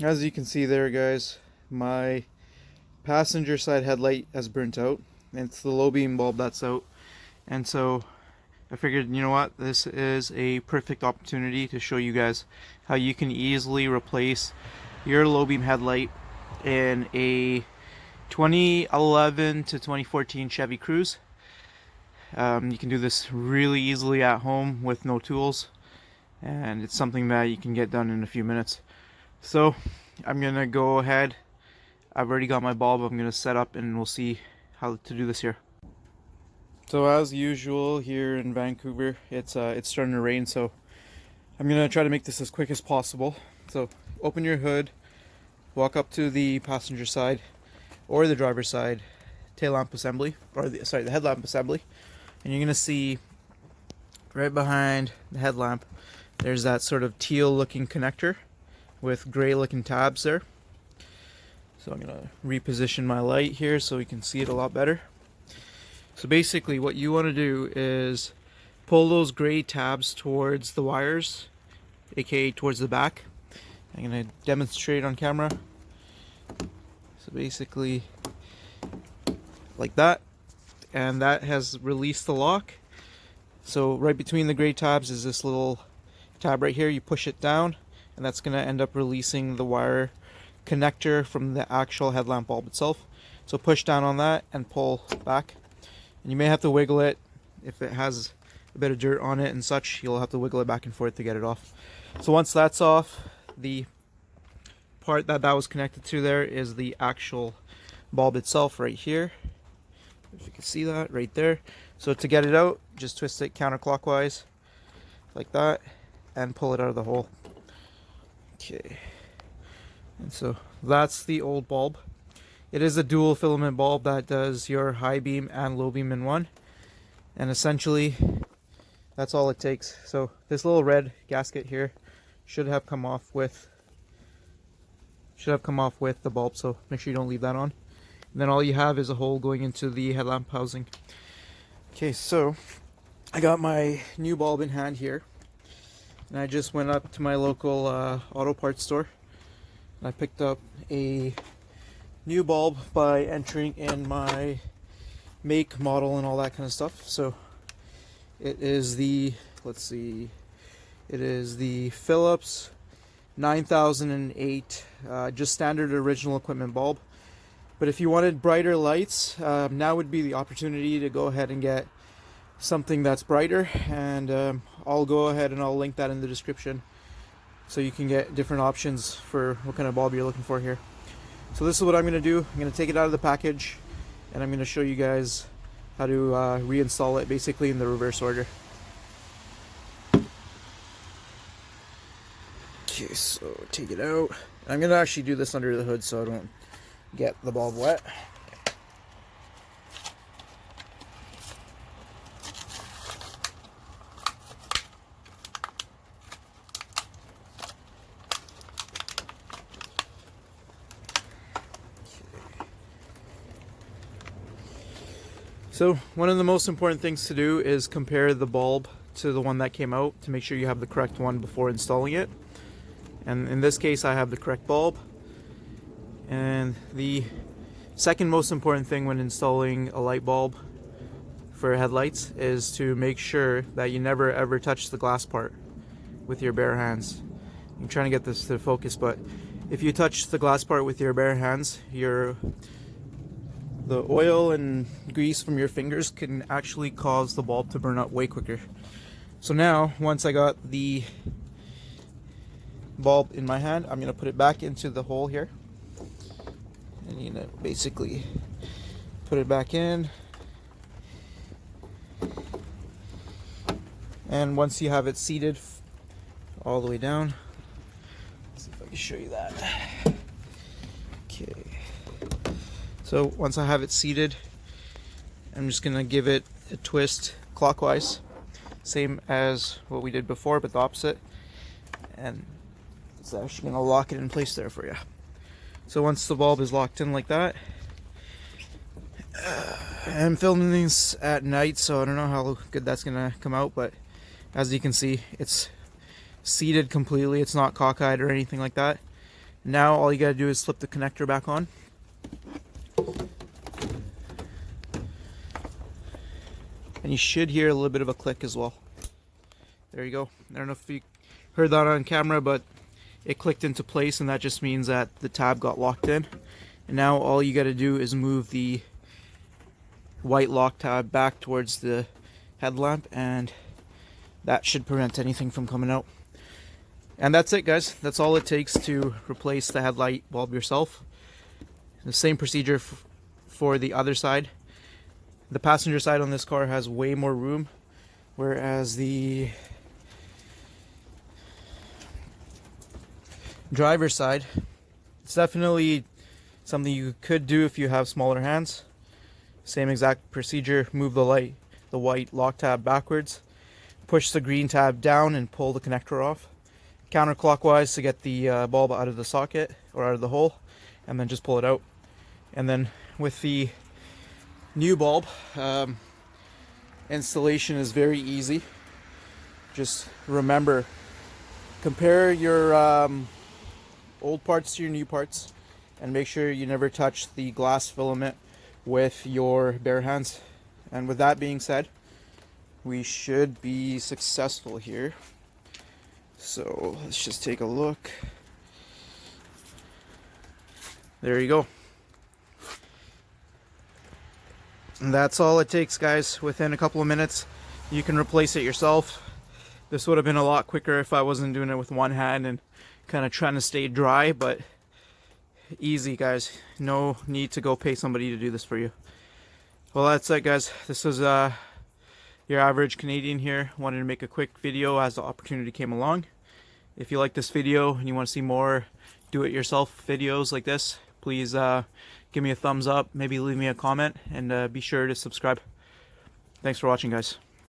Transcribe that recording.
As you can see there, guys, my passenger side headlight has burnt out. And it's the low beam bulb that's out. And so I figured, you know what, this is a perfect opportunity to show you guys how you can easily replace your low beam headlight in a 2011 to 2014 Chevy Cruze. You can do this really easily at home with no tools, and it's something that you can get done in a few minutes. So I'm gonna go ahead. I've already got my bulb. I'm gonna set up and we'll see how to do this here. So as usual here in Vancouver, it's starting to rain, so I'm gonna try to make this as quick as possible. So open your hood, walk up to the passenger side or the driver's side tail lamp assembly, or the headlamp assembly, and you're gonna see right behind the headlamp there's that sort of teal looking connector with gray looking tabs there. So I'm gonna reposition my light here so we can see it a lot better. So basically what you want to do is pull those gray tabs towards the wires, aka towards the back. I'm gonna demonstrate on camera. So basically like that, and that has released the lock. So right between the gray tabs is this little tab right here. You push it down and that's going to end up releasing the wire connector from the actual headlamp bulb itself. So push down on that and pull back, and you may have to wiggle it if it has a bit of dirt on it and such. You'll have to wiggle it back and forth to get it off. So once that's off, the part that was connected to there is the actual bulb itself right here. If you can see that right there. So to get it out, just twist it counterclockwise like that and pull it out of the hole. Okay, and so that's the old bulb. It is a dual filament bulb that does your high beam and low beam in one, and essentially that's all it takes. So this little red gasket here should have come off with the bulb, so make sure you don't leave that on. And then all you have is a hole going into the headlamp housing. Okay, so I got my new bulb in hand here, and I just went up to my local auto parts store and I picked up a new bulb by entering in my make, model, and all that kind of stuff. So it is the, let's see, it is the Philips 9008 just standard original equipment bulb. But if you wanted brighter lights, now would be the opportunity to go ahead and get something that's brighter, and I'll go ahead and I'll link that in the description so you can get different options for what kind of bulb you're looking for here. So this is what I'm going to do. I'm going to take it out of the package and I'm going to show you guys how to reinstall it basically in the reverse order. Okay, so take it out. I'm going to actually do this under the hood so I don't get the bulb wet. So one of the most important things to do is compare the bulb to the one that came out to make sure you have the correct one before installing it. And in this case I have the correct bulb. And the second most important thing when installing a light bulb for headlights is to make sure that you never ever touch the glass part with your bare hands. I'm trying to get this to focus, but if you touch the glass part with your bare hands, the oil and grease from your fingers can actually cause the bulb to burn up way quicker. So now, once I got the bulb in my hand, I'm going to put it back into the hole here. And you know, basically put it back in, and once you have it seated all the way down, let's see if I can show you that. Okay, so once I have it seated, I'm just gonna give it a twist clockwise, same as what we did before but the opposite, and it's actually gonna lock it in place there for you. So once the bulb is locked in like that, I'm filming these at night, so I don't know how good that's gonna come out, but as you can see, it's seated completely. It's not cockeyed or anything like that. Now all you gotta do is slip the connector back on. And you should hear a little bit of a click as well. There you go. I don't know if you heard that on camera, but it clicked into place, and that just means that the tab got locked in. And now all you gotta do is move the white lock tab back towards the headlamp, and that should prevent anything from coming out. And that's it, guys. That's all it takes to replace the headlight bulb yourself. The same procedure for the other side. The passenger side on this car has way more room, whereas the driver's side, it's definitely something you could do if you have smaller hands. Same exact procedure. Move the white lock tab backwards, push the green tab down and pull the connector off counterclockwise to get the bulb out of the socket or out of the hole, and then just pull it out. And then with the new bulb, installation is very easy. Just remember, compare your old parts to your new parts, and make sure you never touch the glass filament with your bare hands. And with that being said, we should be successful here. So let's just take a look. There you go. And that's all it takes, guys. Within a couple of minutes you can replace it yourself. This would have been a lot quicker if I wasn't doing it with one hand and kind of trying to stay dry, but easy, guys. No need to go pay somebody to do this for you. Well, that's it, guys. This is your average Canadian here. Wanted to make a quick video as the opportunity came along. If you like this video and you want to see more do-it-yourself videos like this, please give me a thumbs up, maybe leave me a comment, and be sure to subscribe. Thanks for watching, guys.